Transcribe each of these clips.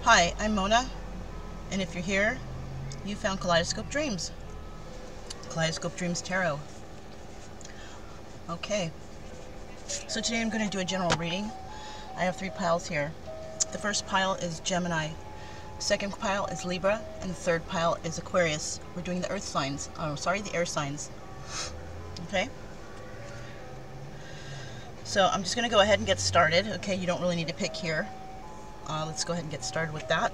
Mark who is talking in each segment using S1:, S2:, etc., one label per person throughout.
S1: Hi, I'm Mona, and if you're here, you found Kaleidoscope Dreams. Kaleidoscope Dreams Tarot. Okay, so today I'm going to do a general reading. I have 3 piles here. The first pile is Gemini, the second pile is Libra, and the third pile is Aquarius. We're doing the earth signs, the air signs. Okay? So I'm just going to go ahead and get started. Okay, you don't really need to pick here. Let's go ahead and get started with that.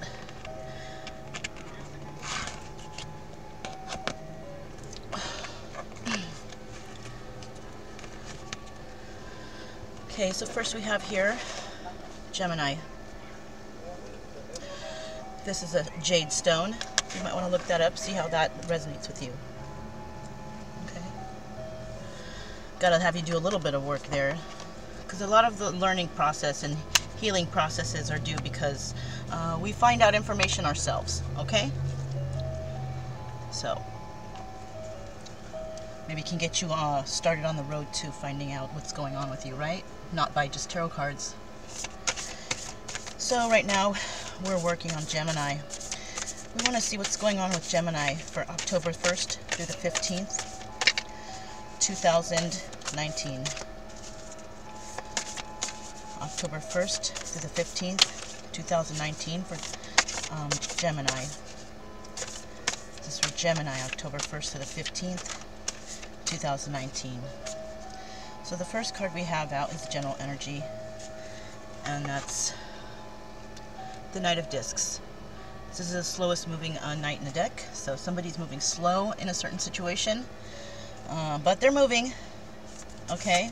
S1: Okay, so first we have here Gemini. This is a jade stone. You might want to look that up, see how that resonates with you. Okay. Gotta have you do a little bit of work there, because a lot of the learning process and healing processes are due because we find out information ourselves, okay? So maybe it can get you started on the road to finding out what's going on with you, right? Not by just tarot cards. So right now we're working on Gemini. We want to see what's going on with Gemini for October 1st through the 15th, 2019. October 1st through the 15th, 2019 for Gemini. This is for Gemini, October 1st to the 15th, 2019. So the first card we have out is general energy, and that's the Knight of Discs. This is the slowest moving knight in the deck, so somebody's moving slow in a certain situation, but they're moving, okay?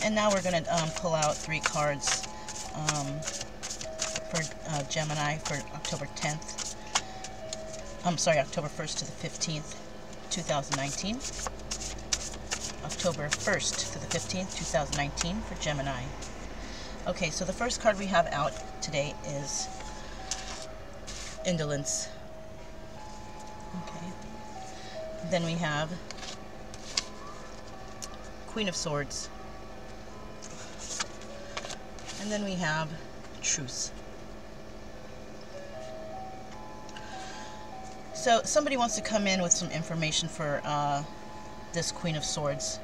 S1: And now we're going to pull out 3 cards for Gemini for October 10th. October 1st to the 15th, 2019. October 1st to the 15th, 2019 for Gemini. Okay, so the first card we have out today is Indolence. Okay. Then we have Queen of Swords. And then we have Truce. So somebody wants to come in with some information for this Queen of Swords,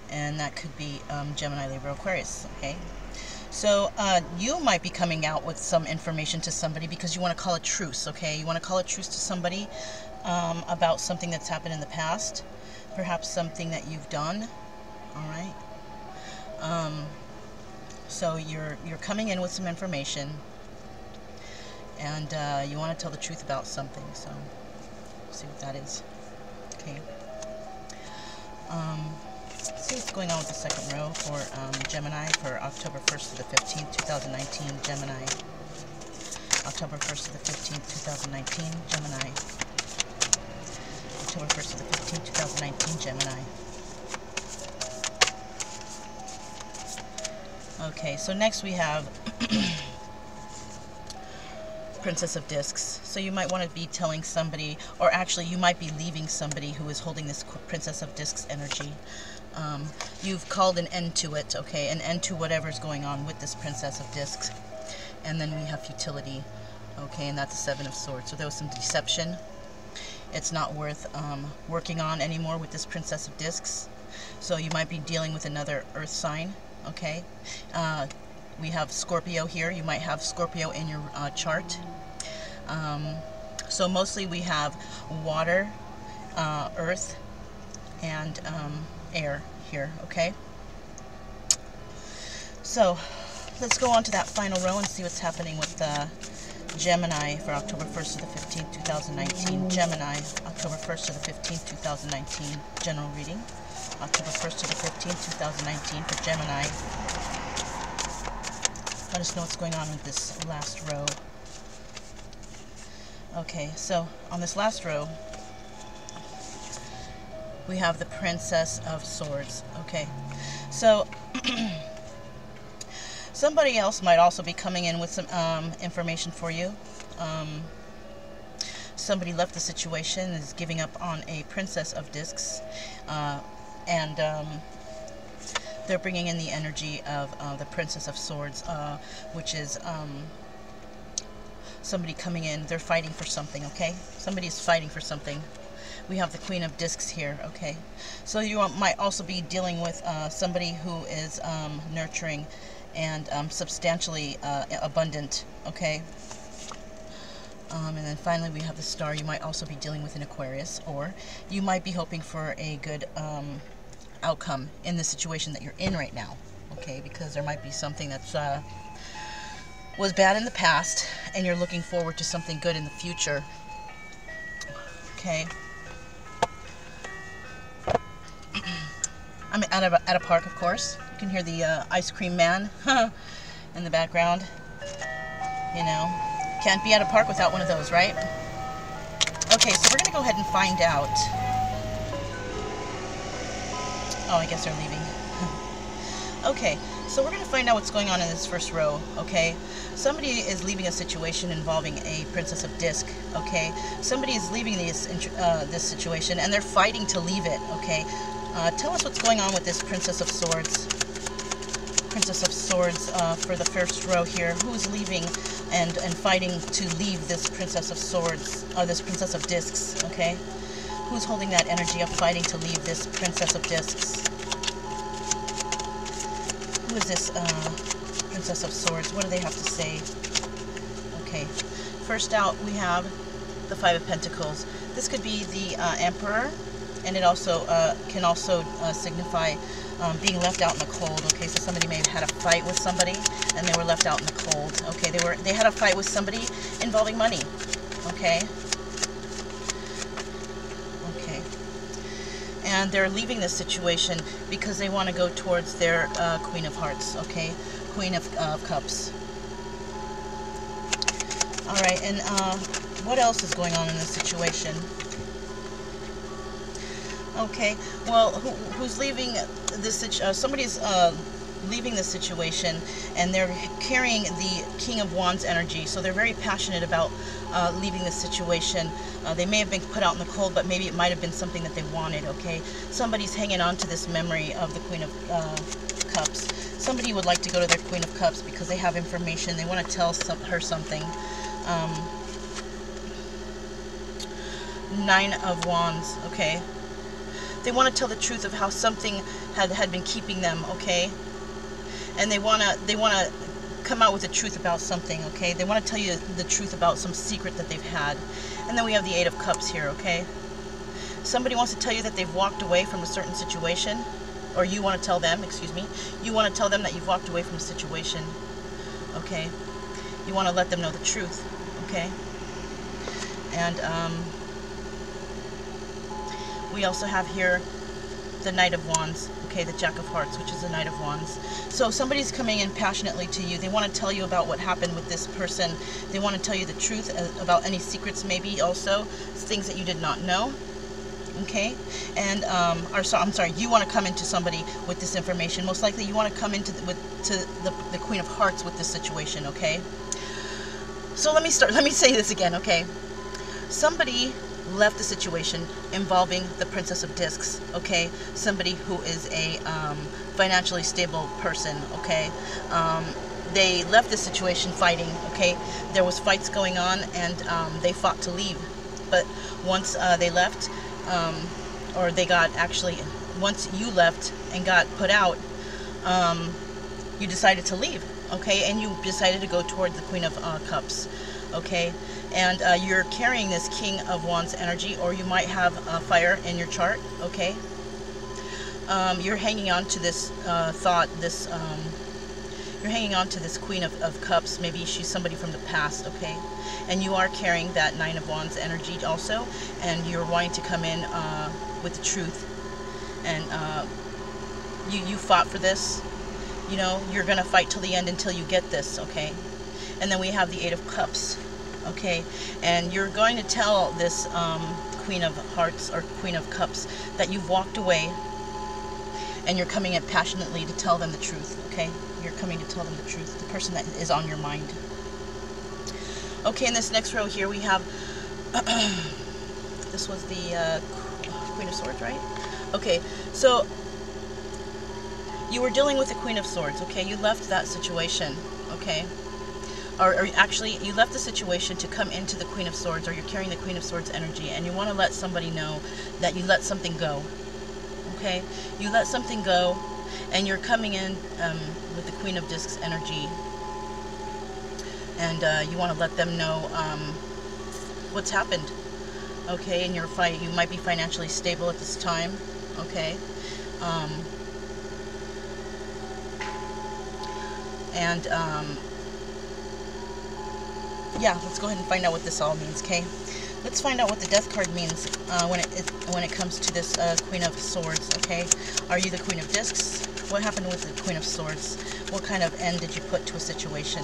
S1: and that could be Gemini, Libra, Aquarius. Okay, so you might be coming out with some information to somebody because you want to call a truce. Okay, you want to call a truce to somebody about something that's happened in the past, perhaps something that you've done. All right. So you're coming in with some information, and you want to tell the truth about something. So let's see what that is. Okay. Let's see what's going on with the second row for Gemini for October 1st to the 15th, 2019. Gemini. October 1st to the 15th, 2019. Gemini. October 1st to the 15th, 2019. Gemini. Okay, so next we have Princess of Discs. So you might want to be telling somebody, or actually you might be leaving somebody who is holding this Princess of Discs energy. You've called an end to it, okay, an end to whatever's going on with this Princess of Discs. And then we have Futility, okay, and that's the 7 of Swords. So there was some deception. It's not worth working on anymore with this Princess of Discs. So you might be dealing with another earth sign. Okay, we have Scorpio here. You might have Scorpio in your chart. So mostly we have water, earth, and air here, okay? So let's go on to that final row and see what's happening with Gemini for October 1st to the 15th, 2019. Gemini, October 1st to the 15th, 2019. General reading. October 1st to the 15th, 2019 for Gemini. Let us know what's going on with this last row. Okay, so on this last row, we have the Princess of Swords. Okay, so somebody else might also be coming in with some information for you. Somebody left the situation, is giving up on a Princess of Discs. And they're bringing in the energy of the Princess of Swords, which is somebody coming in. They're fighting for something, okay? Somebody is fighting for something. We have the Queen of Discs here, okay? So you might also be dealing with somebody who is nurturing and substantially abundant, okay? And then finally we have the Star. You might also be dealing with an Aquarius, or you might be hoping for a good outcome in the situation that you're in right now, okay? Because there might be something that's was bad in the past, and you're looking forward to something good in the future, okay? I'm at a park, of course. You can hear the ice cream man in the background. You know, can't be at a park without one of those, right? Okay, so we're gonna go ahead and find out. Oh, I guess they're leaving. Okay, so we're gonna find out what's going on in this first row, okay? Somebody is leaving a situation involving a Princess of Disc, okay? Somebody is leaving this situation, and they're fighting to leave it, okay? Tell us what's going on with this Princess of Swords. Princess of Swords for the first row here. Who's leaving and fighting to leave this Princess of Swords, this Princess of Discs, okay? Who's holding that energy of fighting to leave this Princess of Discs? Who is this Princess of Swords? What do they have to say? Okay, first out we have the Five of Pentacles. This could be the Emperor, and it also can also signify being left out in the cold. Okay, so somebody may have had a fight with somebody, and they were left out in the cold. Okay, they had a fight with somebody involving money. Okay. Okay. And they're leaving this situation because they want to go towards their Queen of Hearts. Okay, Queen of Cups. All right, and what else is going on in this situation? Okay, well, who's leaving this? Somebody's leaving this situation, and they're carrying the King of Wands energy. So they're very passionate about leaving this situation. They may have been put out in the cold, but maybe it might have been something that they wanted. Okay, somebody's hanging on to this memory of the Queen of Cups. Somebody would like to go to their Queen of Cups because they have information. They want to tell her something. Nine of Wands. Okay. They want to tell the truth of how something had been keeping them, okay? And they want to come out with the truth about something, okay? They want to tell you the truth about some secret that they've had. And then we have the Eight of Cups here, okay? Somebody wants to tell you that they've walked away from a certain situation, or you want to tell them, excuse me, you want to tell them that you've walked away from a situation, okay? You want to let them know the truth, okay? And we also have here the Knight of Wands, okay, the Jack of Hearts, which is the Knight of Wands. So somebody's coming in passionately to you. They want to tell you about what happened with this person. They want to tell you the truth about any secrets, maybe also things that you did not know, okay? And I'm sorry, you want to come into somebody with this information. Most likely you want to come into the Queen of Hearts with this situation, okay? So let me say this again, okay? Somebody left the situation involving the Princess of Discs, okay? Somebody who is a financially stable person, okay? They left the situation fighting, okay? There was fights going on, and they fought to leave. But once they left, or they got actually, once you left and got put out, you decided to leave, okay? And you decided to go toward the Queen of Cups, okay? And you're carrying this King of Wands energy, or you might have fire in your chart, okay? You're hanging on to this thought, you're hanging on to this Queen of Cups. Maybe she's somebody from the past, okay? And you are carrying that Nine of Wands energy also, and you're wanting to come in with the truth. And you fought for this. You know, you're going to fight till the end until you get this, okay? And then we have the Eight of Cups. Okay, and you're going to tell this Queen of Hearts or Queen of Cups that you've walked away, and you're coming in passionately to tell them the truth, okay? You're coming to tell them the truth, the person that is on your mind. Okay, in this next row here we have, this was the Queen of Swords, right? Okay, so you were dealing with the Queen of Swords, okay? You left that situation, okay? or actually you left the situation to come into the Queen of Swords, or you're carrying the Queen of Swords energy, and you want to let somebody know that you let something go. Okay, you let something go, and you're coming in with the Queen of Discs energy, and you want to let them know what's happened. Okay, in your fight, you might be financially stable at this time. Okay, yeah, let's go ahead and find out what this all means. Okay, let's find out what the Death card means when it comes to this Queen of Swords. Okay, are you the Queen of Discs? What happened with the Queen of Swords? What kind of end did you put to a situation?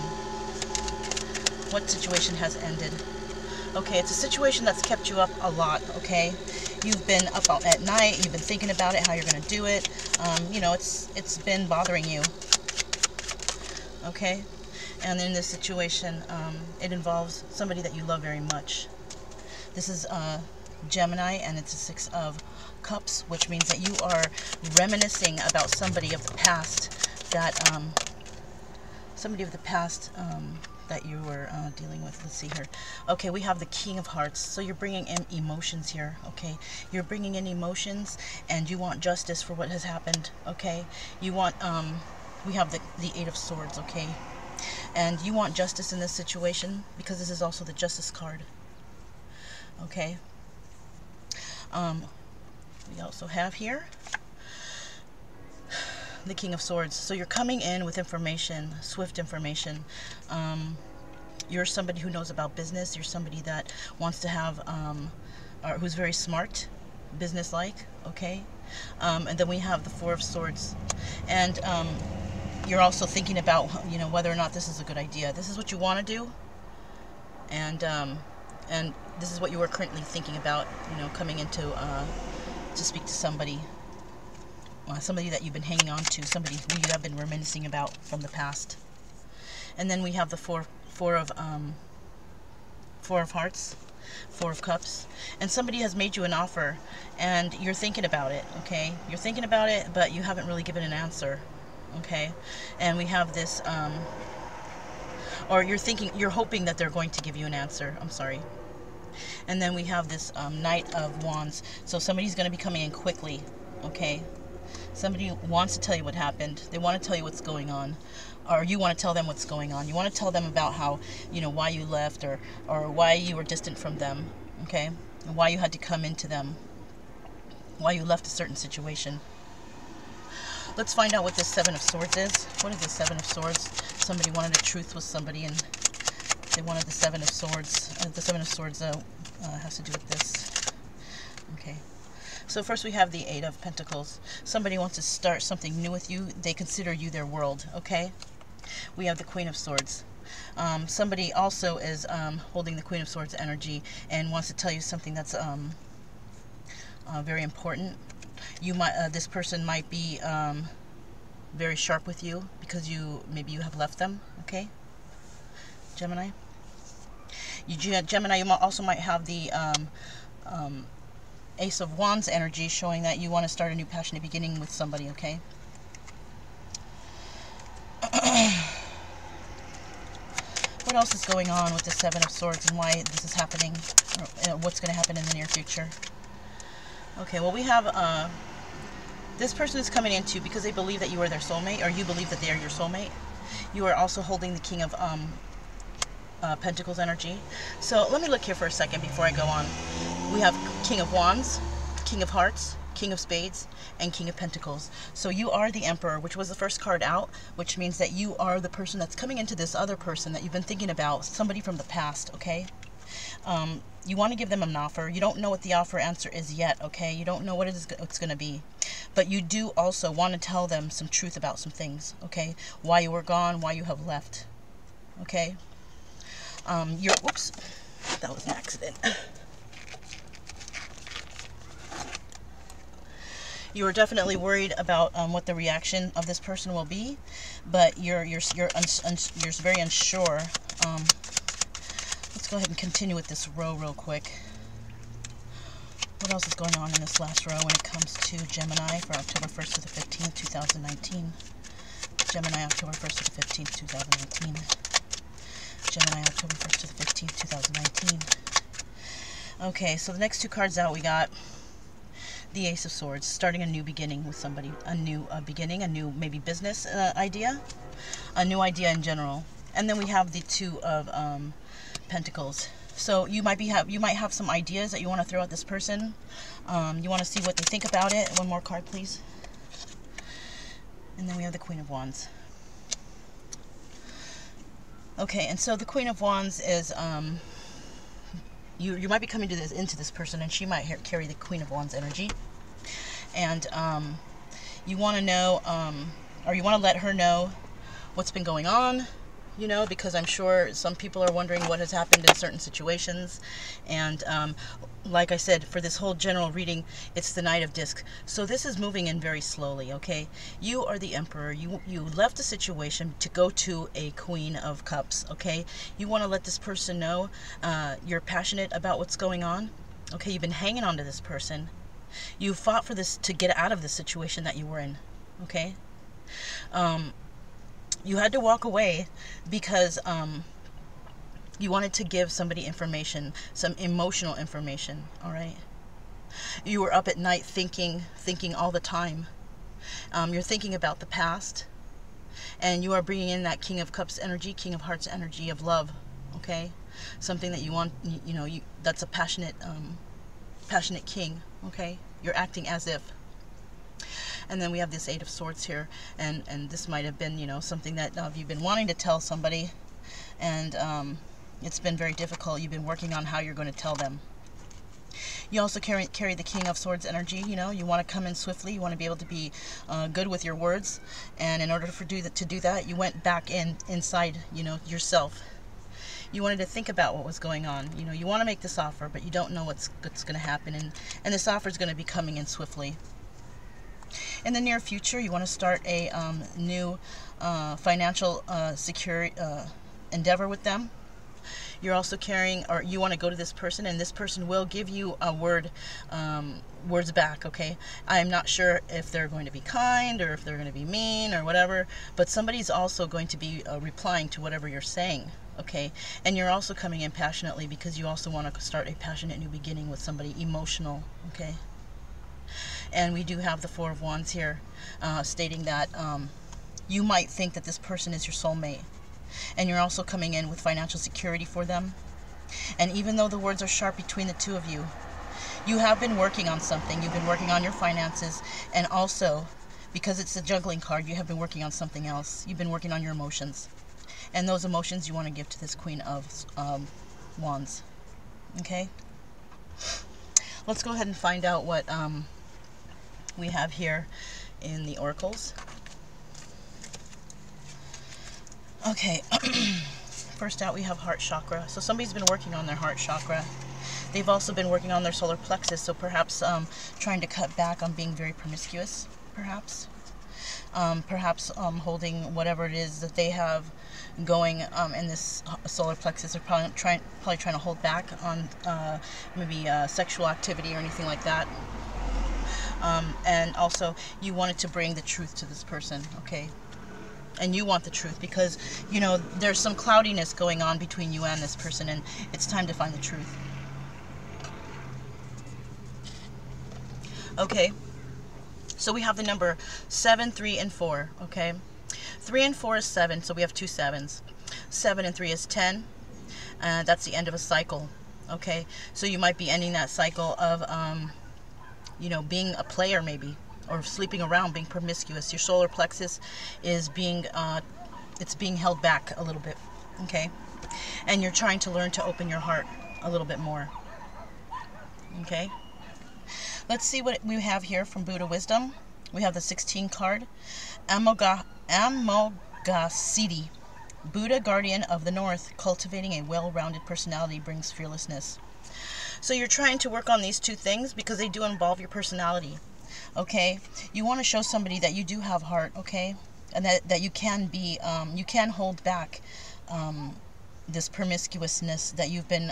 S1: What situation has ended? Okay, it's a situation that's kept you up a lot. Okay, you've been up at night. You've been thinking about it, how you're going to do it. You know, it's been bothering you. Okay, and in this situation, it involves somebody that you love very much. This is Gemini, and it's a 6 of Cups, which means that you are reminiscing about somebody of the past that that you were dealing with. Let's see here. Okay, we have the King of Hearts. So you're bringing in emotions here. Okay, you're bringing in emotions, and you want justice for what has happened. Okay, you want we have the 8 of Swords. Okay, and you want justice in this situation because this is also the Justice card. Okay, we also have here the King of Swords. So you're coming in with information, swift information. You're somebody who knows about business. You're somebody that wants to have, or who's very smart, business-like. Okay, and then we have the 4 of Swords, and you're also thinking about, you know, whether or not this is a good idea. This is what you want to do, and this is what you are currently thinking about. You know, coming into to speak to somebody. Somebody that you've been hanging on to, somebody who you have been reminiscing about from the past. And then we have the four of Hearts, 4 of Cups, and somebody has made you an offer, and you're thinking about it. Okay, you're thinking about it, but you haven't really given an answer. Okay, and we have this, or you're hoping that they're going to give you an answer. I'm sorry. And then we have this Knight of Wands. So somebody's going to be coming in quickly. Okay. Somebody wants to tell you what happened. They want to tell you what's going on, or you want to tell them what's going on. You want to tell them about how, you know, why you left, or why you were distant from them. Okay, and why you had to come into them, why you left a certain situation. Let's find out what this 7 of Swords is. What is the 7 of Swords? Somebody wanted a truth with somebody, and they wanted the 7 of Swords. The 7 of Swords has to do with this. Okay. So first we have the 8 of Pentacles. Somebody wants to start something new with you. They consider you their world. Okay. We have the Queen of Swords. Somebody also is holding the Queen of Swords energy and wants to tell you something that's very important. You might this person might be very sharp with you because maybe you have left them. Okay, Gemini. Gemini, you also might have the Ace of Wands energy, showing that you want to start a new passionate beginning with somebody. Okay. What else is going on with the 7 of Swords and why this is happening, or what's going to happen in the near future? Okay, well, we have this person is coming into because they believe that you are their soulmate, or you believe that they are your soulmate. You are also holding the King of Pentacles energy. So let me look here for a second before I go on. We have King of Wands, King of Hearts, King of Spades, and King of Pentacles. So you are the Emperor, which was the first card out, which means that you are the person that's coming into this other person that you've been thinking about, somebody from the past. Okay. You want to give them an offer. You don't know what the offer answer is yet. Okay. You don't know what it's going to be, but you do also want to tell them some truth about some things. Okay. Why you were gone, why you have left. Okay. Whoops, that was an accident. You are definitely worried about what the reaction of this person will be, but you're very unsure. Let's go ahead and continue with this row real quick. What else is going on in this last row when it comes to Gemini for October 1st to the 15th, 2019? Gemini, October 1st to the 15th, 2019. Gemini, October 1st to the 15th, 2019. Okay, so the next two cards out, we got the Ace of Swords, starting a new beginning with somebody, a new beginning, a new maybe business idea, a new idea in general. And then we have the Two of Pentacles. So you might have some ideas that you want to throw at this person. You want to see what they think about it. One more card, please. And then we have the Queen of Wands. Okay, and so the Queen of Wands is you might be coming to into this person, and she might carry the Queen of Wands energy, and you want to know, or you want to let her know what's been going on, you know, because I'm sure some people are wondering what has happened in certain situations. And like I said, for this whole general reading, it's the Knight of Discs. So this is moving in very slowly, okay? You are the Emperor. You left a situation to go to a Queen of Cups, okay? You want to let this person know you're passionate about what's going on, okay? You've been hanging on to this person. You fought for this to get out of the situation that you were in, okay? You had to walk away because you wanted to give somebody information, some emotional information, all right? You were up at night thinking all the time. You're thinking about the past, and you are bringing in that King of Cups energy, King of Hearts energy of love, okay? Something that you want, you know, that's a passionate king, okay? You're acting as if. And then we have this Eight of Swords here, and this might have been, you know, something that you've been wanting to tell somebody, and it's been very difficult. You've been working on how you're going to tell them. You also carry the King of Swords energy. You know, you want to come in swiftly. You want to be able to be good with your words, and in order to do that, you went back inside, you know, yourself. You wanted to think about what was going on. You know, you want to make this offer, but you don't know what's going to happen, and this offer is going to be coming in swiftly. In the near future, you want to start a new financial security endeavor with them. You're also carrying, or you want to go to this person, and this person will give you a words back, okay? I'm not sure if they're going to be kind or if they're going to be mean or whatever, but somebody's also going to be replying to whatever you're saying, okay? And you're also coming in passionately because you also want to start a passionate new beginning with somebody emotional, okay? And we do have the Four of Wands here, stating that you might think that this person is your soulmate. And you're also coming in with financial security for them. And even though the words are sharp between the two of you, you have been working on something. You've been working on your finances. And also, because it's a juggling card, you have been working on something else. You've been working on your emotions. And those emotions you want to give to this Queen of Wands. Okay? Let's go ahead and find out what we have here in the oracles. Okay, first out we have heart chakra. So somebody's been working on their heart chakra. They've also been working on their solar plexus, so perhaps trying to cut back on being very promiscuous, perhaps. Holding whatever it is that they have going in this solar plexus. They're probably trying to hold back on maybe sexual activity or anything like that. And also, you wanted to bring the truth to this person, okay? And you want the truth because, you know, there's some cloudiness going on between you and this person, and it's time to find the truth. Okay, so we have the number 7, 3, and 4, okay? 3 and 4 is 7, so we have 2 7s. 7 and 3 is 10, and that's the end of a cycle, okay? So you might be ending that cycle of, you know, being a player maybe, or sleeping around, being promiscuous. Your solar plexus is being, it's being held back a little bit, okay? And you're trying to learn to open your heart a little bit more, okay? Let's see what we have here from Buddha Wisdom. We have the 16 card, Amoghasiddhi, Buddha Guardian of the North. Cultivating a well-rounded personality brings fearlessness. So you're trying to work on these two things because they do involve your personality. Okay, you want to show somebody that you do have heart, okay, and that you can be, you can hold back this promiscuousness that you've been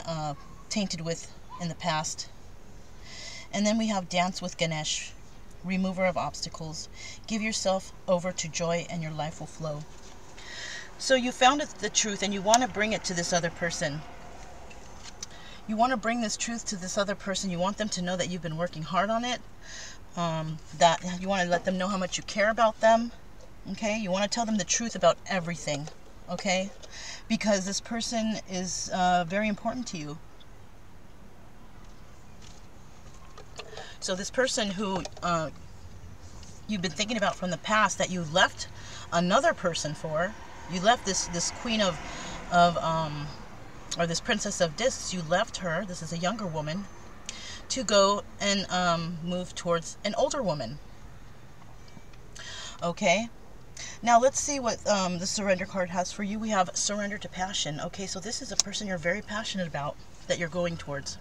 S1: tainted with in the past. And then we have Dance with Ganesh, remover of obstacles. Give yourself over to joy and your life will flow. So you found the truth and you want to bring it to this other person. You want to bring this truth to this other person. You want them to know that you've been working hard on it. That you want to let them know how much you care about them. Okay? You want to tell them the truth about everything. Okay? Because this person is very important to you. So this person who you've been thinking about from the past that you left another person for, you left this queen of or this princess of discs, you left her, this is a younger woman, to go and move towards an older woman. Okay? Now let's see what the surrender card has for you. We have surrender to passion. Okay, so this is a person you're very passionate about that you're going towards.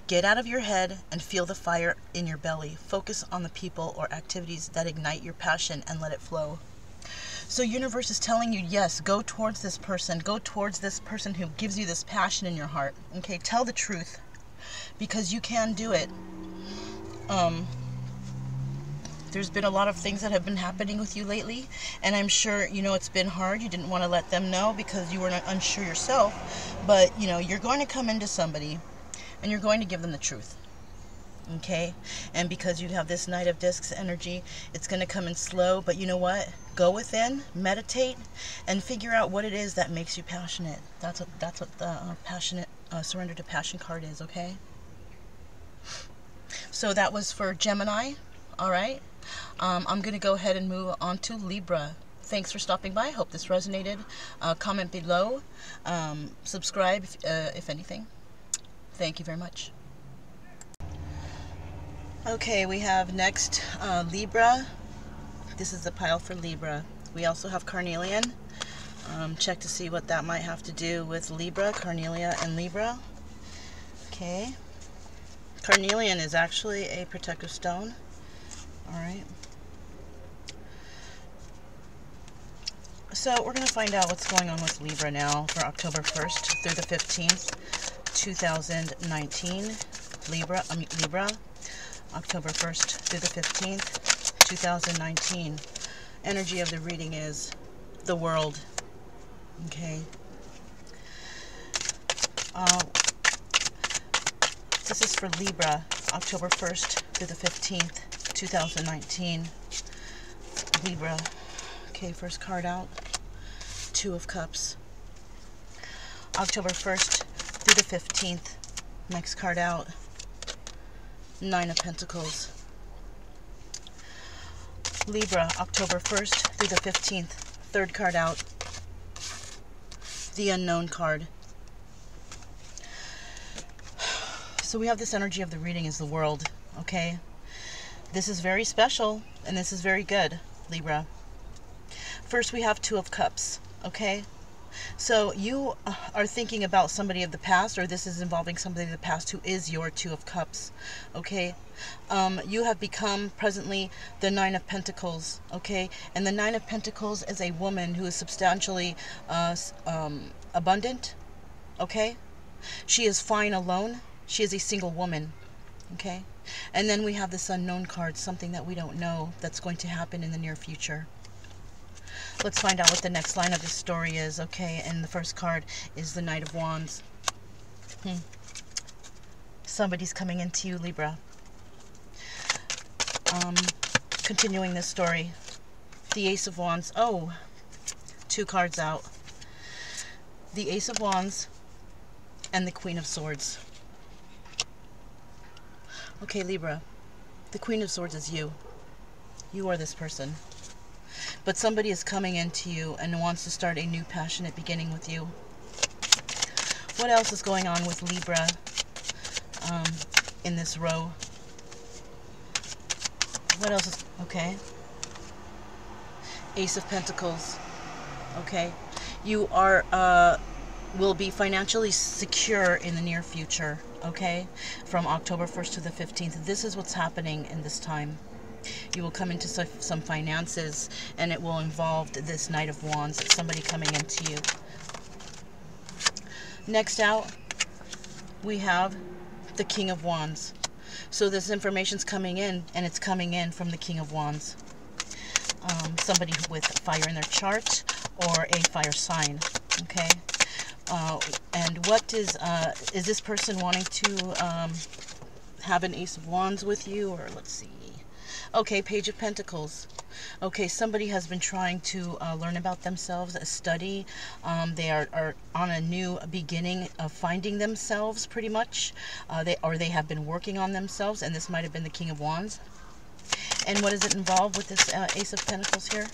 S1: Get out of your head and feel the fire in your belly. Focus on the people or activities that ignite your passion and let it flow. So universe is telling you, yes, go towards this person. Go towards this person who gives you this passion in your heart. Okay, tell the truth because you can do it. There's been a lot of things that have been happening with you lately, and I'm sure, you know, it's been hard. You didn't want to let them know because you were unsure yourself, but, you know, you're going to come into somebody and you're going to give them the truth. Okay? And because you have this Knight of Discs energy, it's going to come in slow, but you know what? Go within, meditate, and figure out what it is that makes you passionate. That's what the passionate surrender to passion card is, okay? So that was for Gemini, all right? I'm going to go ahead and move on to Libra. Thanks for stopping by. I hope this resonated. Comment below. Subscribe if anything. Thank you very much. Okay, we have next Libra. This is the pile for Libra. We also have Carnelian. Check to see what that might have to do with Libra, Carnelia, and Libra. Okay. Carnelian is actually a protective stone. Alright. So we're going to find out what's going on with Libra now for October 1st through the 15th, 2019. Libra, October 1st through the 15th, 2019. Energy of the reading is the world. Okay. This is for Libra, October 1st through the 15th, 2019. Libra. Okay, first card out. Two of Cups. October 1st through the 15th. Next card out. Nine of Pentacles. Libra, October 1st through the 15th. Third card out. The Unknown card. So we have this energy of the reading is the world, okay? This is very special, and this is very good, Libra. First, we have Two of Cups, okay? So you are thinking about somebody of the past, or this is involving somebody of the past who is your Two of Cups, okay? You have become presently the Nine of Pentacles, okay? And the Nine of Pentacles is a woman who is substantially abundant, okay? She is fine alone. She is a single woman, okay? And then we have this Unknown card, something that we don't know that's going to happen in the near future. Let's find out what the next line of this story is, okay? And the first card is the Knight of Wands. Somebody's coming into you, Libra. Continuing this story. The Ace of Wands. Oh, two cards out. The Ace of Wands and the Queen of Swords. Okay, Libra, the Queen of Swords is you. You are this person. But somebody is coming into you and wants to start a new passionate beginning with you. What else is going on with Libra in this row? What else is... Okay. Ace of Pentacles. Okay. You are... will be financially secure in the near future, okay? From October 1st to the 15th. This is what's happening in this time. You will come into some finances, and it will involve this Knight of Wands, somebody coming into you. Next out, we have the King of Wands. So this information's coming in, and it's coming in from the King of Wands. Somebody with fire in their chart, or a fire sign, okay? And what is this person wanting to have an Ace of Wands with you? Or let's see. Okay, Page of Pentacles. Okay, somebody has been trying to learn about themselves, study. They are on a new beginning of finding themselves, pretty much. They have been working on themselves, and this might have been the King of Wands. And what does it involve with this Ace of Pentacles here?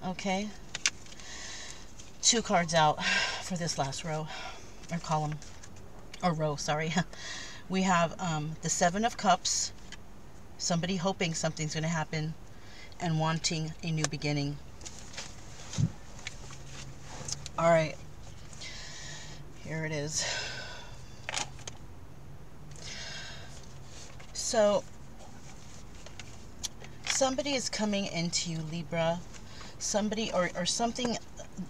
S1: Okay. 2 cards out for this last row, or column, or row, sorry. We have the 7 of Cups, somebody hoping something's going to happen and wanting a new beginning. All right, here it is. So somebody is coming into you, Libra. Somebody or something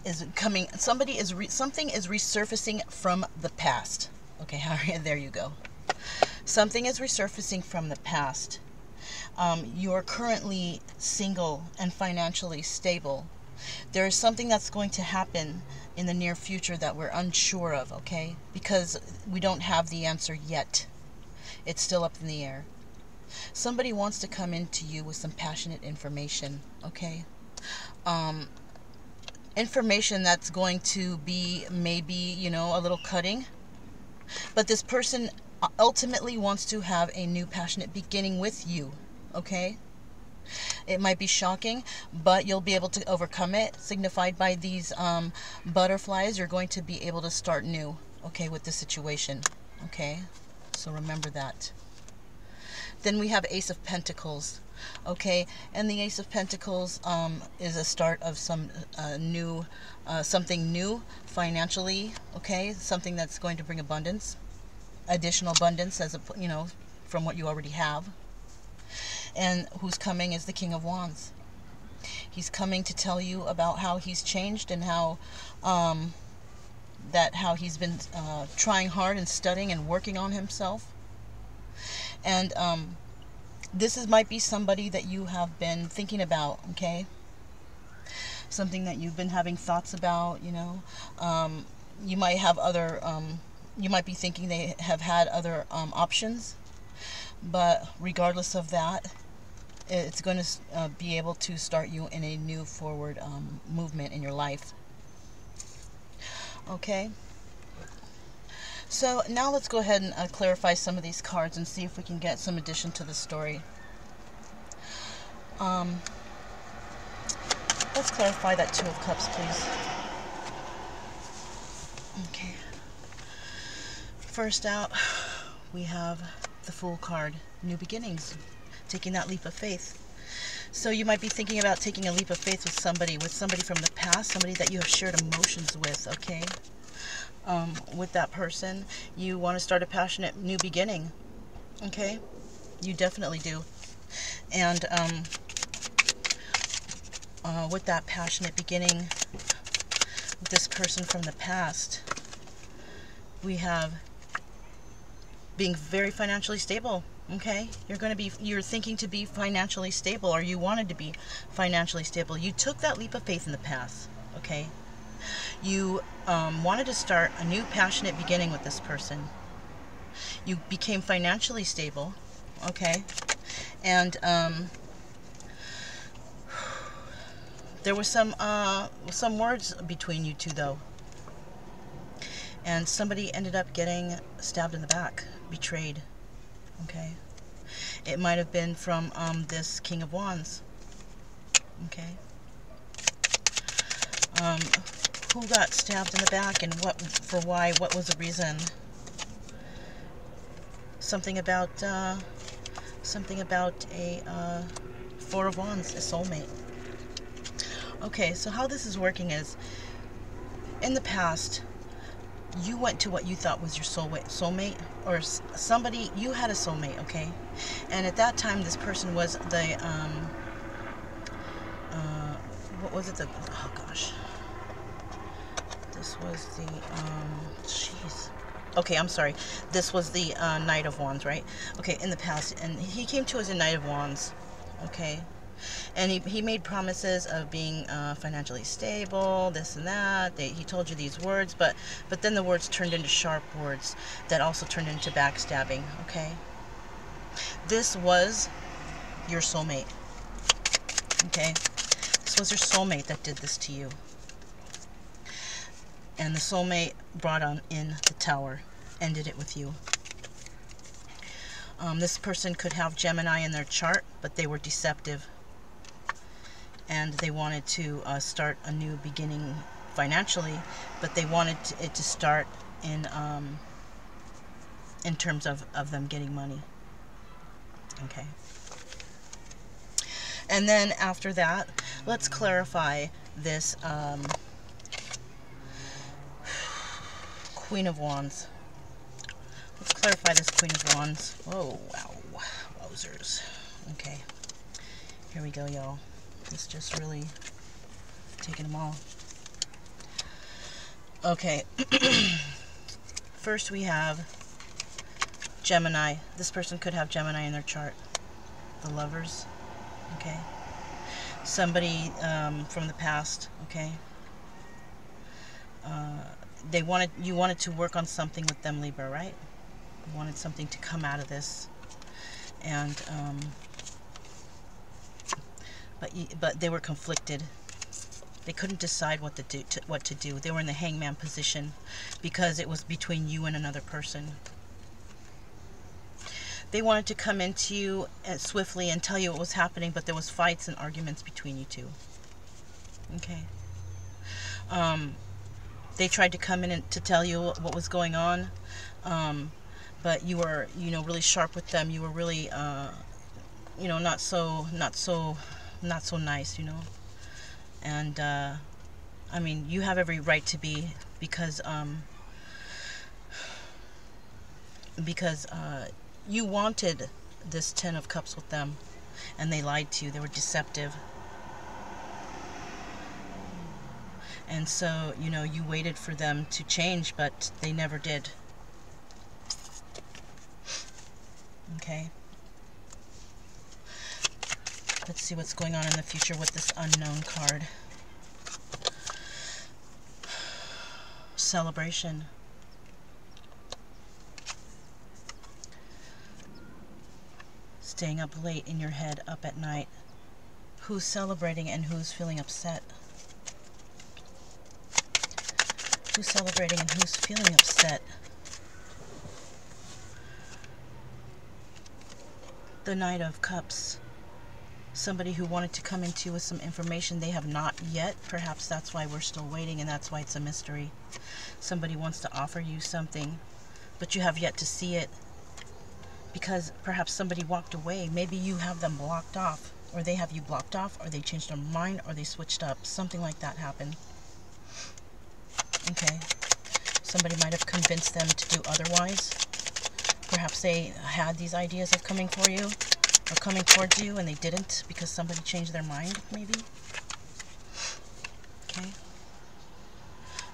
S1: is coming. Something is resurfacing from the past. Okay, there you go. Something is resurfacing from the past. You're currently single and financially stable. There is something that's going to happen in the near future that we're unsure of, okay? Because we don't have the answer yet. It's still up in the air. Somebody wants to come into you with some passionate information, okay? Information that's going to be maybe, you know, a little cutting. But this person ultimately wants to have a new passionate beginning with you, okay? It might be shocking, but you'll be able to overcome it. Signified by these butterflies, you're going to be able to start new, okay, with the situation, okay? So remember that. Then we have Ace of Pentacles, okay? And the Ace of Pentacles is a start of some new, something new financially, okay? Something that's going to bring abundance, additional abundance, as a, you know, from what you already have. And who's coming is the King of Wands. He's coming to tell you about how he's changed and how how he's been trying hard and studying and working on himself. And might be somebody that you have been thinking about, okay? Something that you've been having thoughts about, you know. You might have other, you might be thinking they have had other options. But regardless of that, it's going to be able to start you in a new forward movement in your life. Okay? So now let's go ahead and clarify some of these cards and see if we can get some addition to the story. Let's clarify that 2 of Cups, please. Okay. First out, we have the Fool card, new beginnings, taking that leap of faith. So you might be thinking about taking a leap of faith with somebody from the past, somebody that you have shared emotions with, okay? With that person, you want to start a passionate new beginning, okay? You definitely do. And with that passionate beginning with this person from the past, we have being very financially stable, okay? You're thinking to be financially stable, or you wanted to be financially stable. You took that leap of faith in the past, okay? You wanted to start a new passionate beginning with this person. You became financially stable, okay? And there was some words between you two, though. And somebody ended up getting stabbed in the back, betrayed, okay? It might have been from this King of Wands, okay? Who got stabbed in the back and what, for why, what was the reason? Something about a 4 of Wands, a soulmate. Okay, so how this is working is, in the past, you went to what you thought was your soulmate, or somebody, you had a soulmate, okay? And at that time, this person was the, what was it, oh gosh. This was the, jeez. Okay, I'm sorry. This was the Knight of Wands, right? Okay, in the past, and he came to us a Knight of Wands, okay? And he made promises of being financially stable, this and that. He told you these words, but then the words turned into sharp words that also turned into backstabbing, okay? This was your soulmate, okay? This was your soulmate that did this to you. And the soulmate brought on in the Tower, ended it with you. This person could have Gemini in their chart, but they were deceptive. And they wanted to start a new beginning financially, but they wanted it to start in terms of them getting money. Okay. And then after that, let's clarify this Queen of Wands. Let's clarify this Queen of Wands. Whoa, wow, wowzers. Okay, here we go, y'all. It's just really taking them all. Okay. First we have Gemini. This person could have Gemini in their chart. The Lovers. Okay. Somebody from the past. Okay. You wanted to work on something with them, Libra, right? You wanted something to come out of this, and but they were conflicted. They couldn't decide what to do. They were in the hangman position because it was between you and another person. They wanted to come into you swiftly and tell you what was happening, but there was fights and arguments between you two. Okay. They tried to come in and to tell you what was going on, but you were, really sharp with them. You were really, not so nice, And I mean, you have every right to be, because you wanted this 10 of Cups with them, and they lied to you. They were deceptive. And so, you waited for them to change, but they never did. Okay. Let's see what's going on in the future with this Unknown card. Celebration. Staying up late in your head, up at night. Who's celebrating and who's feeling upset? Who's celebrating and who's feeling upset? The Knight of Cups. Somebody who wanted to come into you with some information they have not yet. Perhaps that's why we're still waiting, and that's why it's a mystery. Somebody wants to offer you something, but you have yet to see it, because perhaps somebody walked away. Maybe you have them blocked off, or they have you blocked off, or they changed their mind, or they switched up. Something like that happened. Okay. Somebody might have convinced them to do otherwise. Perhaps they had these ideas of coming for you, or coming towards you, and they didn't because somebody changed their mind, maybe. Okay.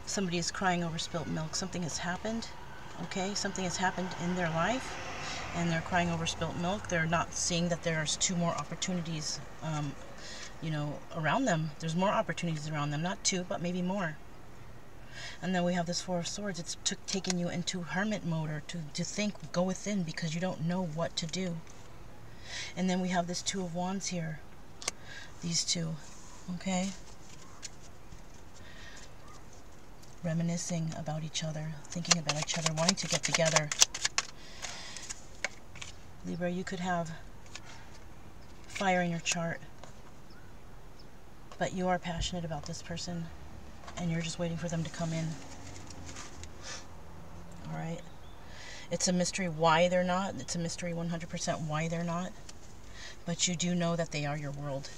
S1: Somebody is crying over spilt milk. Something has happened. Okay. Something has happened in their life, and they're crying over spilt milk. They're not seeing that there's 2 more opportunities, around them. There's more opportunities around them. Not 2, but maybe more. And then we have this 4 of Swords. It's taking you into hermit mode, or to think, go within, because you don't know what to do. And then we have this 2 of Wands here. These two. Okay? Reminiscing about each other. Thinking about each other. Wanting to get together. Libra, you could have fire in your chart, but you are passionate about this person, and you're just waiting for them to come in. Alright? It's a mystery why they're not. It's a mystery 100% why they're not. But you do know that they are your world.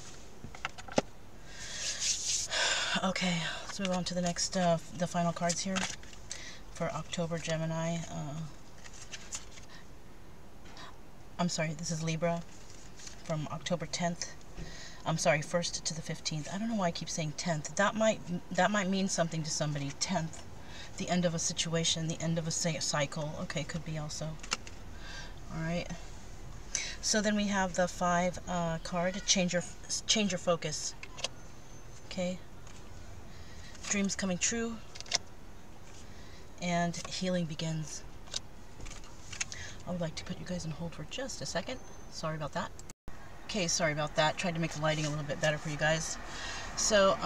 S1: Okay, let's move on to the next, the final cards here for October, Gemini. I'm sorry, this is Libra from October 10th. I'm sorry, 1st to the 15th. I don't know why I keep saying 10th. That might mean something to somebody. 10th, the end of a situation, the end of a cycle. Okay, could be also. All right. So then we have the 5 card, change your focus. Okay. Dreams coming true, and healing begins. I would like to put you guys on hold for just a second. Sorry about that. Okay, sorry about that. Tried to make the lighting a little bit better for you guys. So,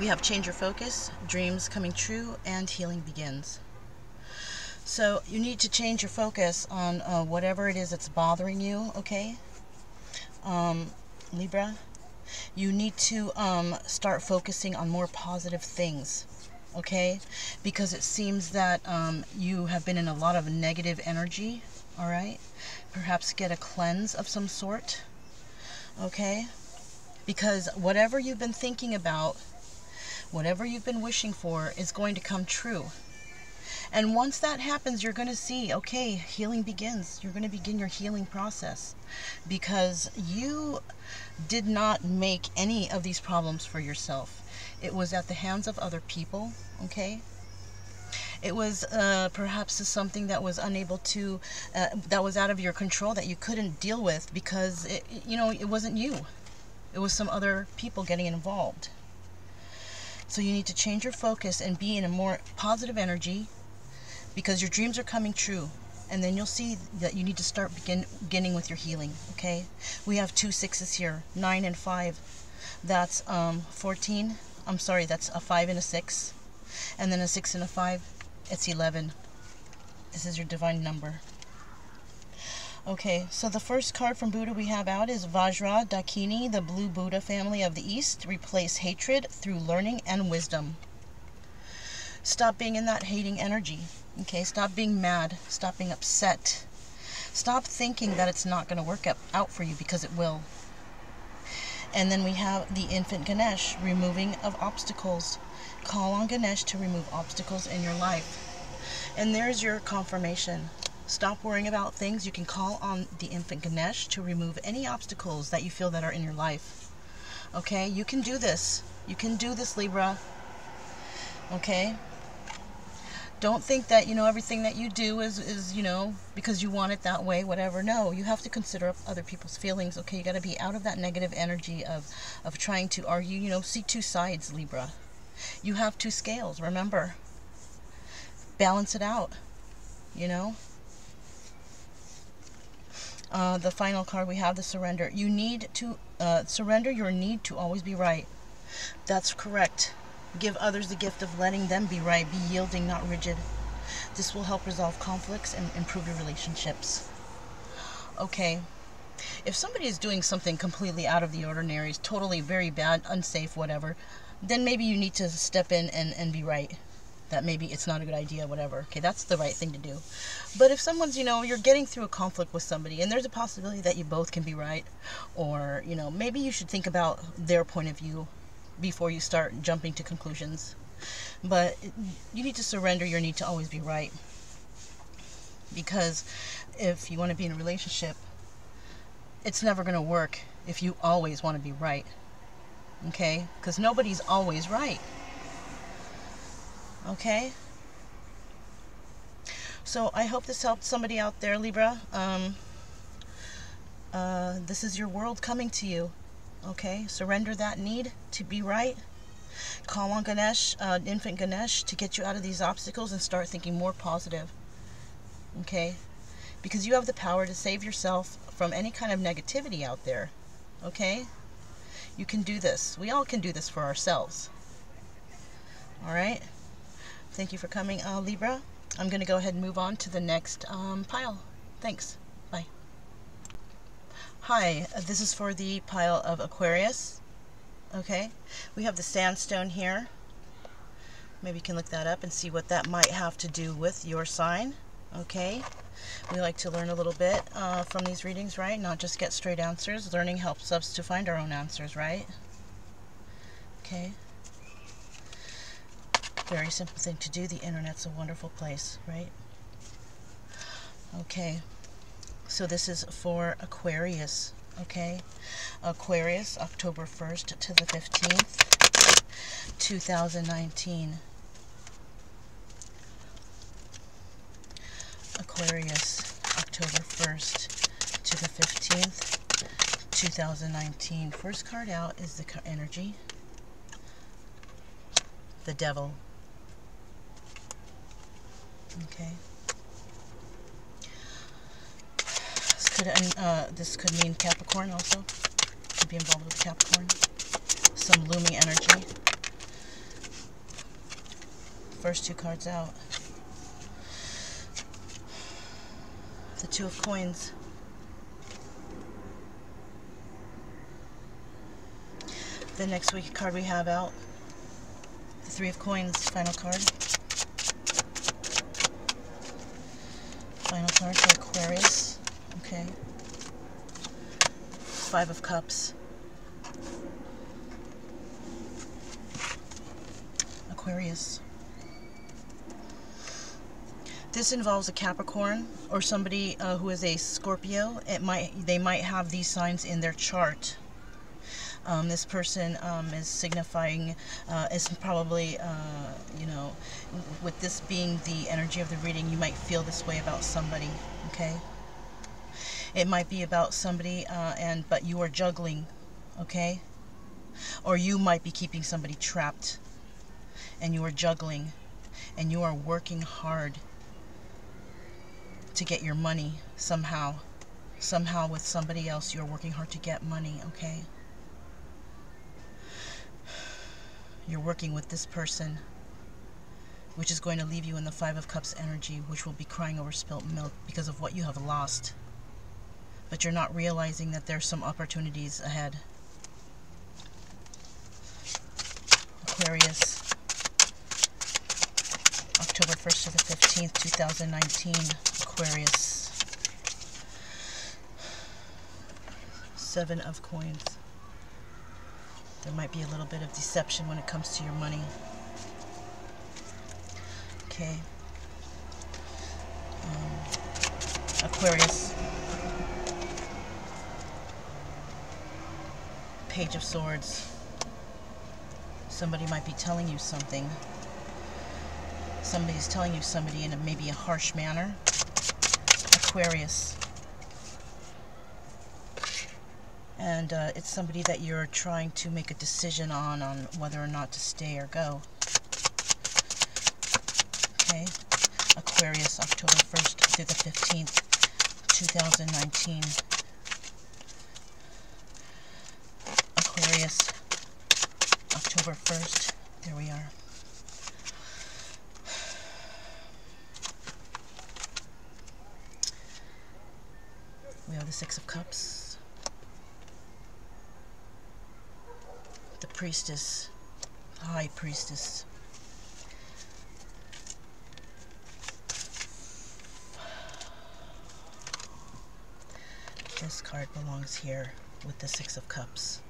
S1: we have change your focus, dreams coming true, and healing begins. So, you need to change your focus on whatever it is that's bothering you, okay? Libra, you need to start focusing on more positive things, okay? Because it seems that you have been in a lot of negative energy, all right? Perhaps get a cleanse of some sort, okay? Because whatever you've been thinking about, whatever you've been wishing for is going to come true. And once that happens, you're going to see, okay, healing begins. You're going to begin your healing process, because you did not make any of these problems for yourself. It was at the hands of other people, okay? It was perhaps something that was unable to, that was out of your control, that you couldn't deal with because, it wasn't you. It was some other people getting involved. So you need to change your focus and be in a more positive energy, because your dreams are coming true. And then you'll see that you need to start beginning with your healing, okay? We have 2 6s here, 9 and 5. That's 14. I'm sorry, that's a 5 and a 6. And then a 6 and a 5. It's 11. This is your divine number. Okay, so the first card from Buddha we have out is Vajra Dakini, the Blue Buddha family of the East. Replace hatred through learning and wisdom. Stop being in that hating energy. Okay, stop being mad. Stop being upset. Stop thinking that it's not going to work out for you, because it will. And then we have the infant Ganesh, removing of obstacles. Call on Ganesh to remove obstacles in your life. And there's your confirmation. Stop worrying about things. You can call on the infant Ganesh to remove any obstacles that you feel that are in your life. Okay, you can do this. You can do this, Libra. Okay? Don't think that, everything that you do is because you want it that way, whatever. No, you have to consider other people's feelings, okay? You got to be out of that negative energy of trying to argue, see 2 sides, Libra. You have 2 scales, remember. Balance it out, The final card we have, the surrender. You need to surrender your need to always be right. That's correct. Give others the gift of letting them be right. Be yielding, not rigid. This will help resolve conflicts and improve your relationships. Okay. If somebody is doing something completely out of the ordinary, is totally very bad, unsafe, whatever, then maybe you need to step in and be right. That maybe it's not a good idea, whatever. Okay, that's the right thing to do. But if someone's, you're getting through a conflict with somebody, and there's a possibility that you both can be right, or, maybe you should think about their point of view before you start jumping to conclusions. But you need to surrender your need to always be right. Because if you want to be in a relationship, it's never going to work if you always want to be right. Okay? Because nobody's always right. Okay? So I hope this helped somebody out there, Libra. This is your world coming to you. Okay, surrender that need to be right. Call on Ganesh, infant Ganesh, to get you out of these obstacles and start thinking more positive. Okay, because you have the power to save yourself from any kind of negativity out there. Okay, you can do this. We all can do this for ourselves. All right. Thank you for coming, Libra. I'm going to go ahead and move on to the next pile. Thanks. Bye. Hi, this is for the pile of Aquarius. Okay, we have the sandstone here. Maybe you can look that up and see what that might have to do with your sign. Okay, we like to learn a little bit from these readings, right? Not just get straight answers. Learning helps us to find our own answers, right? Okay. Very simple thing to do. The internet's a wonderful place, right? Okay. So this is for Aquarius, okay? Aquarius, October 1st to the 15th, 2019. Aquarius, October 1st to the 15th, 2019. First card out is the energy. The Devil. Okay. This could mean Capricorn also. Could be involved with Capricorn. Some looming energy. First two cards out. The Two of Coins. The next week card we have out, the Three of Coins, final card. Final card for Aquarius. Okay. Five of Cups. Aquarius. This involves a Capricorn or somebody who is a Scorpio. They might have these signs in their chart. This person is signifying, is probably, you know, with this being the energy of the reading, you might feel this way about somebody, okay? It might be about somebody, but you are juggling, okay? Or you might be keeping somebody trapped, and you are juggling, and you are working hard to get your money somehow. Somehow with somebody else, you're working hard to get money, okay? You're working with this person, which is going to leave you in the Five of Cups energy, which will be crying over spilt milk because of what you have lost. But you're not realizing that there's some opportunities ahead. Aquarius. October 1st to the 15th, 2019. Aquarius. Seven of Coins. There might be a little bit of deception when it comes to your money. Okay. Aquarius. Page of Swords. Somebody might be telling you something. Somebody's telling you somebody in maybe a harsh manner. Aquarius. And it's somebody that you're trying to make a decision on whether or not to stay or go. Okay. Aquarius, October 1st through the 15th, 2019. Aquarius, October 1st. There we are. We have the Six of Cups. The Priestess. High Priestess. This card belongs here with the Six of Cups.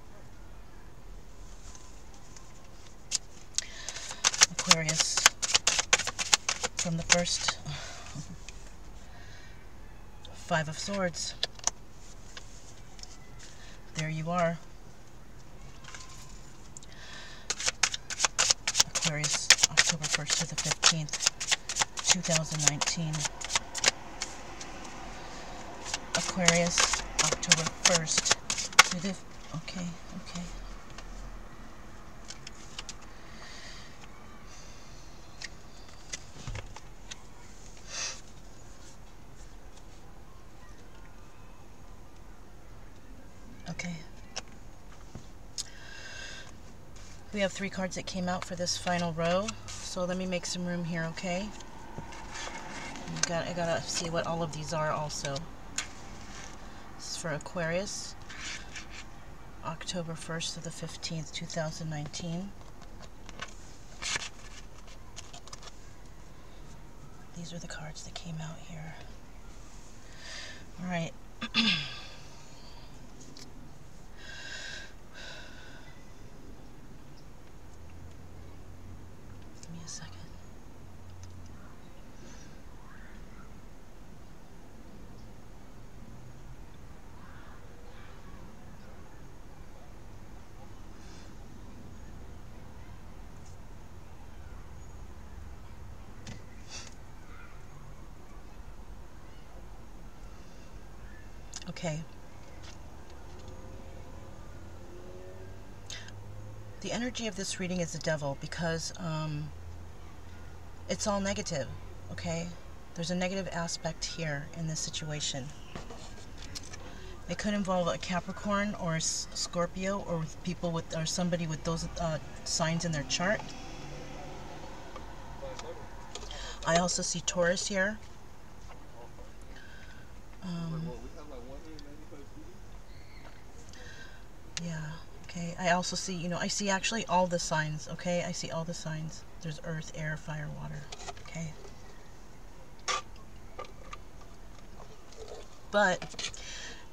S1: Aquarius. From the first, Five of Swords. There you are. Aquarius, October 1st to the 15th, 2019. Aquarius, October 1st to the... Okay. Okay. We have three cards that came out for this final row, so let me make some room here, okay? I gotta see what all of these are also. This is for Aquarius, October 1st to the 15th, 2019. These are the cards that came out here. Alright. Okay. Okay. The energy of this reading is the devil because it's all negative, okay? There's a negative aspect here in this situation. It could involve a Capricorn or a Scorpio, or with people with, or somebody with those signs in their chart. I also see Taurus here. Yeah, okay. I also see, you know, I see actually all the signs, okay? I see all the signs. There's earth, air, fire, water, okay? But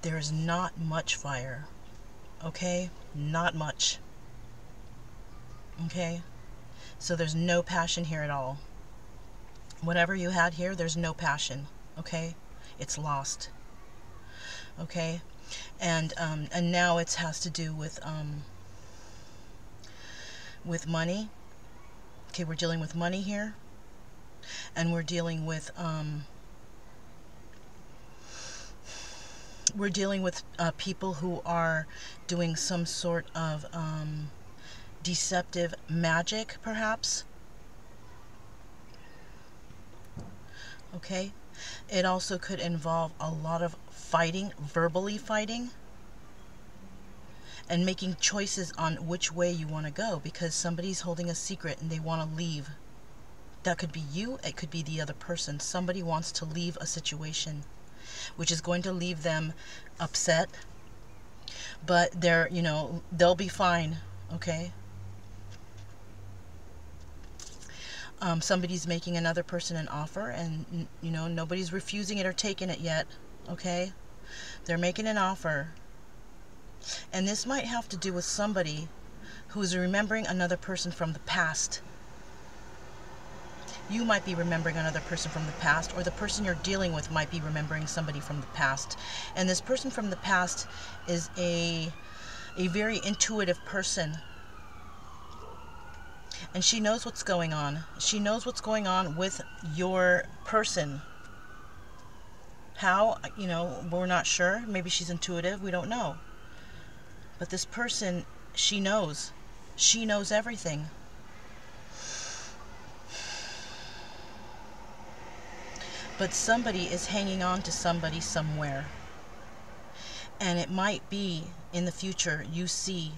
S1: there's not much fire, okay? Not much, okay? So there's no passion here at all. Whatever you had here, there's no passion, okay? It's lost, okay? And now it has to do with money. Okay, we're dealing with money here, and we're dealing with people who are doing some sort of deceptive magic, perhaps. Okay, it also could involve a lot of fighting, verbally fighting, and making choices on which way you want to go, because somebody's holding a secret and they want to leave. That could be you, it could be the other person. Somebody wants to leave a situation, which is going to leave them upset, but they're, you know, they'll be fine, okay? Somebody's making another person an offer, and, you know, nobody's refusing it or taking it yet, okay? They're making an offer. And this might have to do with somebody who's remembering another person from the past. You might be remembering another person from the past, or the person you're dealing with might be remembering somebody from the past. And this person from the past is a very intuitive person. And she knows what's going on. She knows what's going on with your person. How? You know, we're not sure. Maybe she's intuitive. We don't know. But this person, she knows. She knows everything. But somebody is hanging on to somebody somewhere. And it might be in the future you see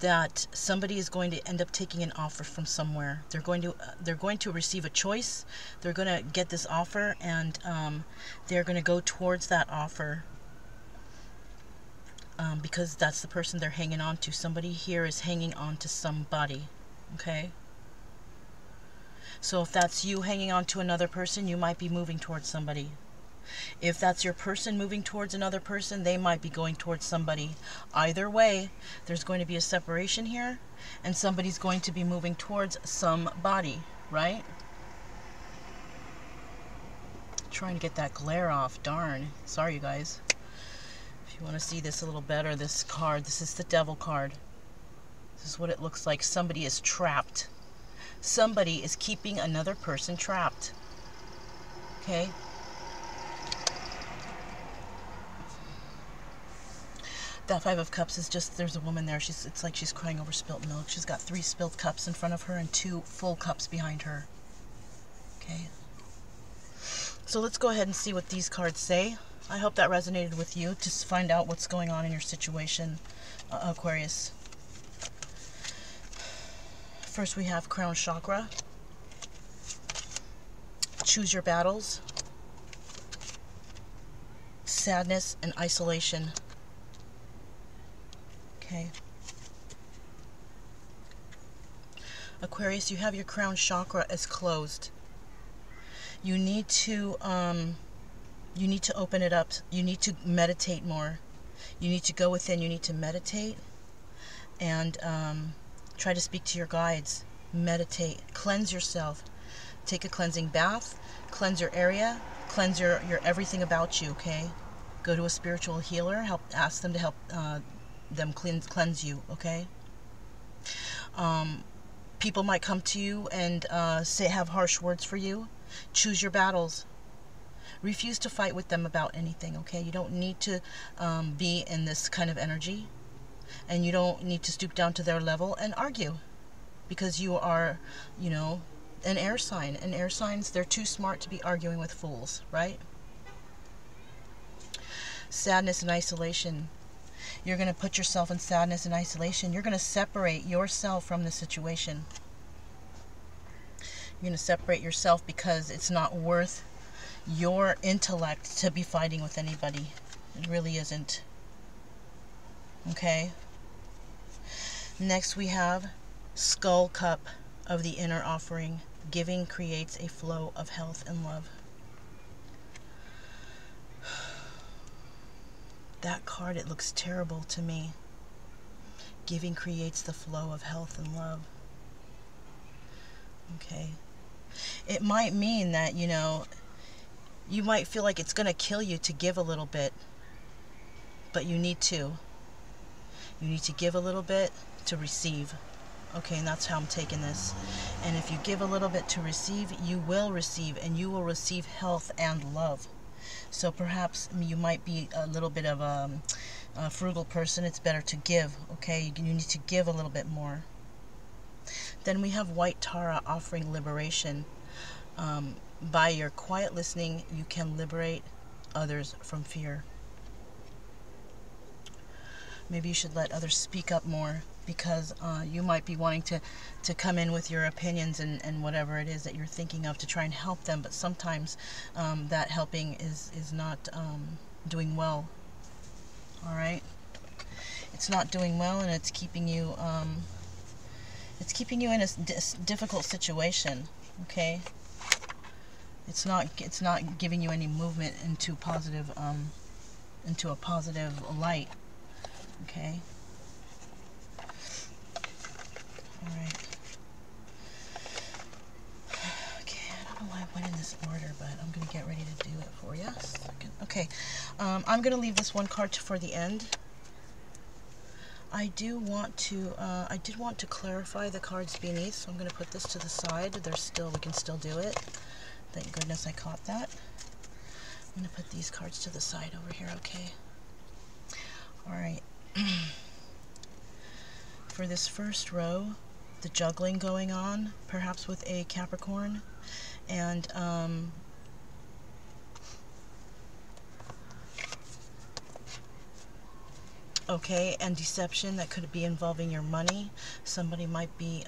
S1: that somebody is going to end up taking an offer from somewhere. They're going to receive a choice. They're going to get this offer, and they're going to go towards that offer because that's the person they're hanging on to. Somebody here is hanging on to somebody, okay? So if that's you hanging on to another person, you might be moving towards somebody. If that's your person moving towards another person, they might be going towards somebody. Either way, there's going to be a separation here, and somebody's going to be moving towards somebody, right? Trying to get that glare off, darn. Sorry, you guys. If you want to see this a little better, this card, this is the Devil card. This is what it looks like. Somebody is trapped. Somebody is keeping another person trapped. Okay? That Five of Cups is just, there's a woman there. It's like she's crying over spilt milk. She's got 3 spilled cups in front of her and 2 full cups behind her. Okay. So let's go ahead and see what these cards say. I hope that resonated with you to find out what's going on in your situation, Aquarius. First we have Crown Chakra. Choose your battles. Sadness and isolation. Okay. Aquarius, you have your crown chakra as closed. You need to open it up. You need to meditate more. You need to go within. You need to meditate and try to speak to your guides. Meditate. Cleanse yourself. Take a cleansing bath. Cleanse your area. Cleanse your everything about you. Okay. Go to a spiritual healer. Ask them to help them cleanse you. Okay. People might come to you and have harsh words for you. Choose your battles. Refuse to fight with them about anything, okay? You don't need to be in this kind of energy, and you don't need to stoop down to their level and argue, because you are, you know, an air sign. And air signs, they're too smart to be arguing with fools, right? Sadness and isolation. You're going to put yourself in sadness and isolation. You're going to separate yourself from the situation. You're going to separate yourself because it's not worth your intellect to be fighting with anybody. It really isn't. Okay? Next we have Skull Cup of the Inner Offering. Giving creates a flow of health and love. That card, it looks terrible to me. Giving creates the flow of health and love. Okay. It might mean that, you know, you might feel like it's going to kill you to give a little bit. But you need to. You need to give a little bit to receive. Okay, and that's how I'm taking this. And if you give a little bit to receive, you will receive, and you will receive health and love. So perhaps you might be a little bit of a frugal person. It's better to give, okay? You need to give a little bit more. Then we have White Tara offering liberation. By your quiet listening, you can liberate others from fear. Maybe you should let others speak up more, because you might be wanting to come in with your opinions and whatever it is that you're thinking of to try and help them, but sometimes that helping is not doing well. All right? It's not doing well, and it's keeping you in a difficult situation. Okay? It's not giving you any movement into a positive light. Okay? Alright. Okay, I don't know why I went in this order, but I'm going to get ready to do it for you. Okay, I'm going to leave this one card for the end. I did want to clarify the cards beneath, so I'm going to put this to the side. We can still do it. Thank goodness I caught that. I'm going to put these cards to the side over here, okay? Alright. For this first row, the juggling going on, perhaps with a Capricorn, and okay, and deception that could be involving your money. Somebody might be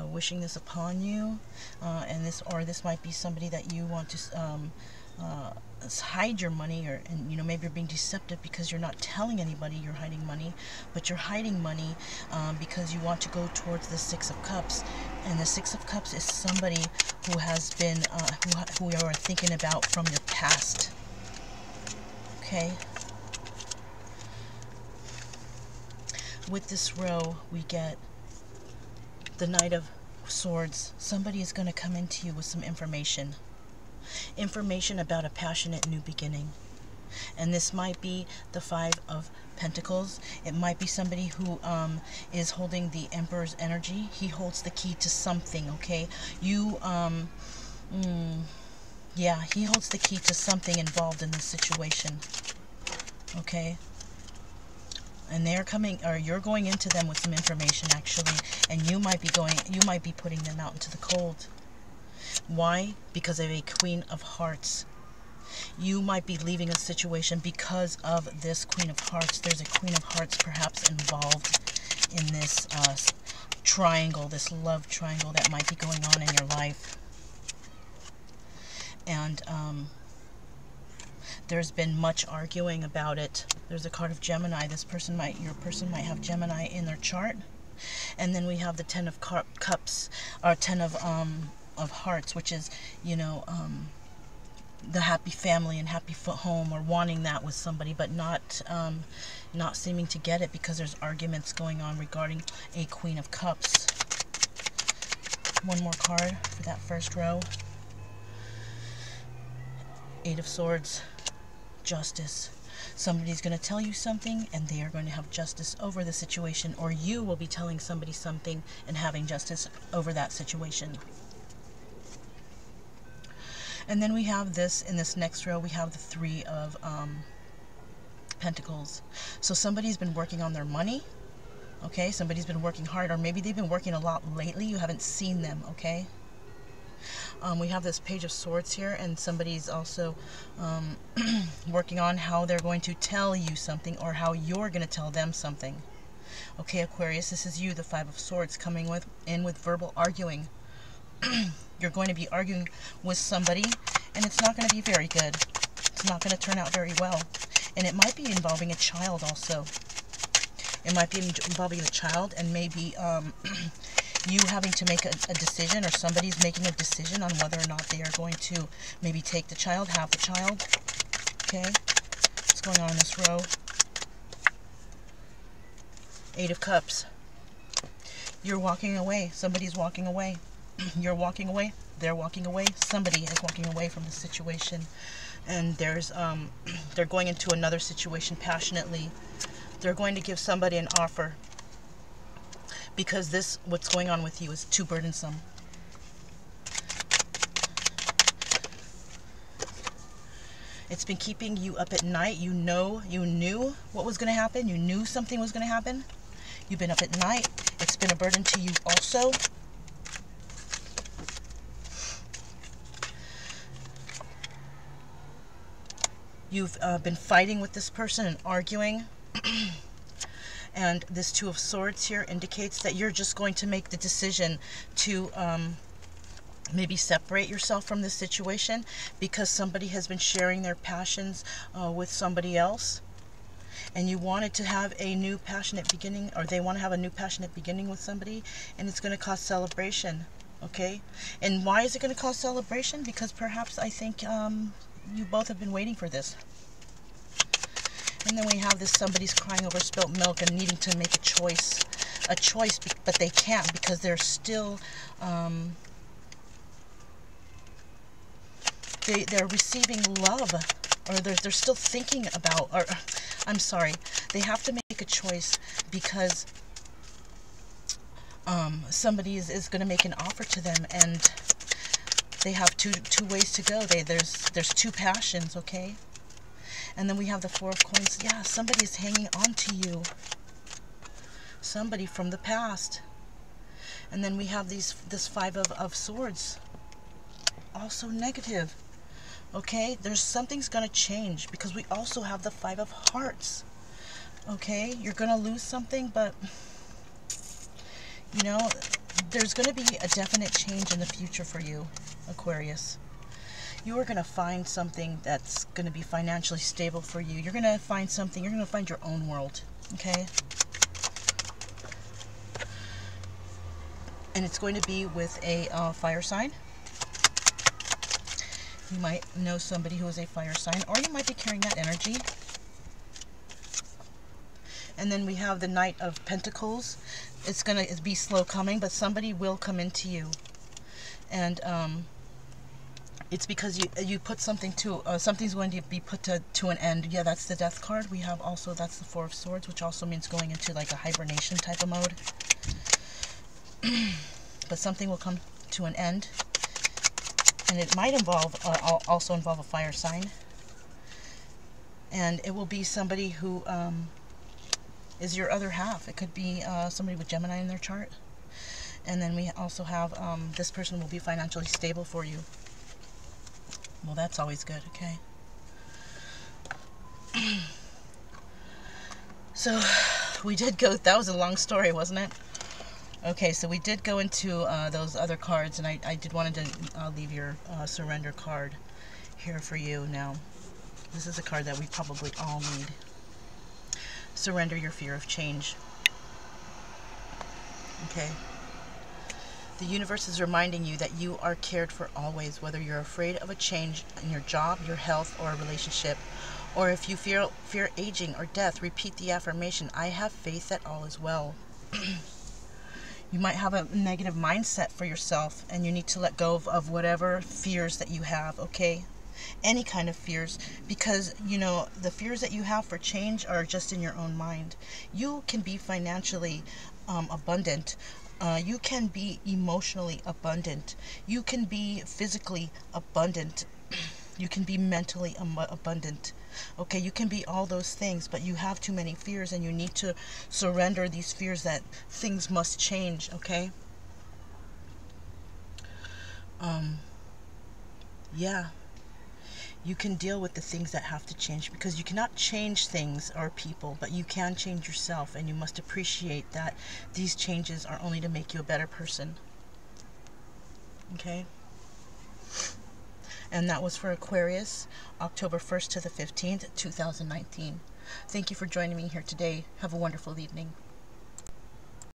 S1: wishing this upon you, and this might be somebody that you want to hide your money, and you know, maybe you're being deceptive because you're not telling anybody you're hiding money, but you're hiding money because you want to go towards the Six of Cups. And the Six of Cups is somebody who has been who you are thinking about from your past. Okay. With this row, we get the Knight of Swords. Somebody is going to come into you with some information about a passionate new beginning. And this might be the Five of Pentacles. It might be somebody who is holding the Emperor's energy. He holds the key to something, okay? Yeah, he holds the key to something involved in this situation, okay? And they're coming, or you're going into them with some information, actually, and you might be putting them out into the cold. Why? Because of a Queen of Hearts. You might be leaving a situation because of this Queen of Hearts. There's a Queen of Hearts perhaps involved in this triangle, this love triangle that might be going on in your life. And there's been much arguing about it. There's a card of Gemini. Your person might have Gemini in their chart. And then we have the Ten of Cups, or Ten of Hearts, which is, you know, the happy family and happy home, or wanting that with somebody, but not seeming to get it because there's arguments going on regarding a Queen of Cups. One more card for that first row. Eight of Swords. Justice. Somebody's going to tell you something, and they are going to have justice over the situation, or you will be telling somebody something and having justice over that situation. And then we have this, in this next row, we have the Three of Pentacles. So somebody's been working on their money, okay? Somebody's been working hard, or maybe they've been working a lot lately. You haven't seen them, okay? We have this Page of Swords here, and somebody's also working on how they're going to tell you something, or how you're going to tell them something. Okay, Aquarius, this is you, the Five of Swords, coming in with verbal arguing. You're going to be arguing with somebody, and it's not going to be very good. It's not going to turn out very well. And it might be involving a child also. It might be involving a child, and maybe you having to make a decision, or somebody's making a decision on whether or not they are going to maybe take the child, have the child. Okay? What's going on in this row? Eight of Cups. You're walking away. Somebody's walking away. You're walking away. They're walking away. Somebody is walking away from the situation. And there's they're going into another situation passionately. They're going to give somebody an offer, because this, what's going on with you, is too burdensome. It's been keeping you up at night. You knew what was going to happen. You knew something was going to happen. You've been up at night. It's been a burden to you also. You've been fighting with this person and arguing. And this Two of Swords here indicates that you're just going to make the decision to maybe separate yourself from this situation, because somebody has been sharing their passions with somebody else. And you wanted to have a new passionate beginning, or they want to have a new passionate beginning with somebody, and it's going to cause celebration. Okay? And why is it going to cause celebration? Because perhaps, I think, you both have been waiting for this. And then we have this, somebody's crying over spilt milk and needing to make a choice, but they can't, because they're still, they're receiving love, or they're still thinking about, or I'm sorry, they have to make a choice, because somebody is going to make an offer to them, and they have two ways to go. There's two passions, okay? And then we have the Four of Coins. Yeah, somebody is hanging on to you. Somebody from the past. And then we have this Five of Swords. Also negative. Okay? Something's going to change, because we also have the Five of Hearts. Okay? You're going to lose something, but, you know, there's going to be a definite change in the future for you, Aquarius. You are going to find something that's going to be financially stable for you. You're going to find something. You're going to find your own world. Okay? And it's going to be with a fire sign. You might know somebody who is a fire sign, or you might be carrying that energy. And then we have the Knight of Pentacles. It's going to be slow coming, but somebody will come into you. And it's because you put something to, something's going to be put to an end. Yeah, that's the Death card. We have also, that's the Four of Swords, which also means going into like a hibernation type of mode. But something will come to an end. And it might involve, also involve a fire sign. And it will be somebody who is your other half. It could be somebody with Gemini in their chart. And then we also have, this person will be financially stable for you. Well, that's always good, okay? So, we did go, that was a long story, wasn't it? Okay, so we did go into those other cards, and I did wanted to leave your surrender card here for you. Now, this is a card that we probably all need. Surrender your fear of change. Okay. The universe is reminding you that you are cared for always, whether you're afraid of a change in your job, your health, or a relationship, or if you fear aging or death. Repeat the affirmation, I have faith that all is well. You might have a negative mindset for yourself, and you need to let go of whatever fears that you have, okay? Any kind of fears, because, you know, the fears that you have for change are just in your own mind. You can be financially abundant. You can be emotionally abundant. You can be physically abundant. You can be mentally abundant. Okay, you can be all those things, but you have too many fears, and you need to surrender these fears that things must change. Okay. Yeah, you can deal with the things that have to change, because you cannot change things or people, but you can change yourself, and you must appreciate that these changes are only to make you a better person. Okay. And that was for Aquarius, October 1st to the 15th, 2019. Thank you for joining me here today. Have a wonderful evening.